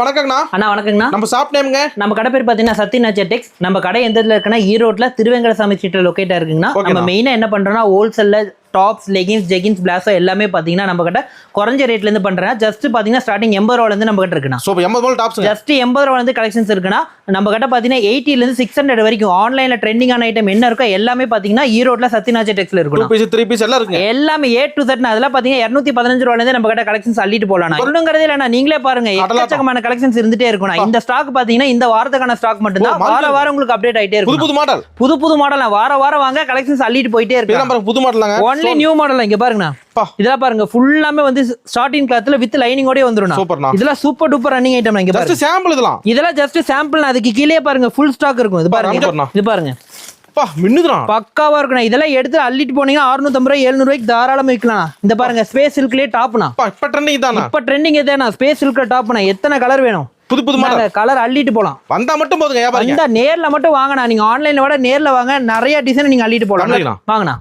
வணக்கங்கண்ணா. அண்ணா வணக்கங்கண்ணா. நம்ம ஷாப் நேம்ங்க. நம்ம கடை பேர் பார்த்தீங்கன்னா சத்யநாத் டெக்ஸ். நம்ம கடை எந்த இடத்துல இருக்குன்னா ஈரோட்ல திருவேங்கடசாமி ஸ்ட்ரீட்ல லொகேட்டா இருக்குங்கண்ணா. நம்ம மெயினா என்ன பண்றோம்னா ஹோல்சேல்ல டாப்ஸ், லெகின்ஸ், ஜெகின்ஸ், பிளாஸோ எல்லாமே பாத்தீங்கன்னா நம்ம கிட்ட குறைஞ்ச ரேட்ல இருந்து பண்றேன். ஜஸ்ட் பாத்தீங்கன்னா ஸ்டார்டிங் 80 ரூபாயில இருந்து நம்ம கிட்ட இருக்குண்ணா. சோ 80 ரூபாய் டாப்ஸ் ஜஸ்ட் 80 ரூபாயில இருந்து கலெக்ஷன்ஸ் இருக்குண்ணா. நம்ம கிட்ட பாத்தீங்கன்னா 80 ல இருந்து 600 வரைக்கும் ஆன்லைன்ல ட்ரெண்டிங்கான ஐட்டம் என்ன இருக்கோ எல்லாமே பாத்தீங்கன்னா ஈரோட்ல சத்யநாத் டெக்ஸ்ல இருக்கும். 2 பீஸ் 3 பீஸ் எல்லாம் இருக்கு. எல்லாமே A to Z. அதெல்லாம் பாத்தீங்கன்னா 215 ரூபாயில இருந்து நம்ம கிட்ட கலெக்ஷன்ஸ் அள்ளிட்டு போலாம். சொல்லுங்கிறதே இல்ல, நீங்களே பாருங்க எக்கச்சக்கமான கலெக்ஷன்ஸ் இருந்துட்டே இருக்கும். இந்த ஸ்டாக் பாத்தீங்கன்னா இந்த வாரத்துக்கான ஸ்டாக் மட்டும் தான். வார வாரம் உங்களுக்கு அப்டேட் ஆயிட்டே இருக்கும். புது மாடல் புது மாடல் வார வாரம் வாங்க, கலெக்ஷன்ஸ் அள்ளிட்டு போயிட்டே இருக்கு. புது மாடலாங்க. Only new model. இங்க பாருங்கண்ணா, இதெல்லாம் பாருங்க ஃபுல்லாமே வந்து ஸ்டார்டிங் கிளாத்ல வித் லைனிங் ஓட வந்துரும். இதெல்லாம் சூப்பர் டூப்பர் ரன்னிங் ஐட்டம். இங்க பாருங்க, ஜஸ்ட் சாம்பிள் இதெல்லாம் ஜஸ்ட் சாம்பிள். அதுக்கு கீழே பாருங்க ஃபுல் ஸ்டாக் இருக்கும். இது பாருங்க, இது பாருங்க பக்காவா இருக்கும். இதெல்லாம் எடுத்து அள்ளிட்டு போனீங்கன்னா 650 ரூபாய் 700 ரூபாய்க்கு தாராளமா விற்கலாம். இந்த பாருங்க ஸ்பேஸ் சில்க்லயே டாப்னா இப்ப ட்ரெண்டிங் தானா? இப்ப ட்ரெண்டிங் எதானா ஸ்பேஸ் சில்க் டாப்னா எத்தனை கலர் வேணும்? புது மாடல் கலர் அள்ளிட்டு போலாம். வந்தா மட்டும் போதுங்க. நேர்ல மட்டும் வாங்கண்ணா. நீங்க ஆன்லைன்ல விட நேர்ல வாங்க, நிறைய டிசைன் நீங்க அள்ளிட்டு போலாம். வாங்கண்ணா.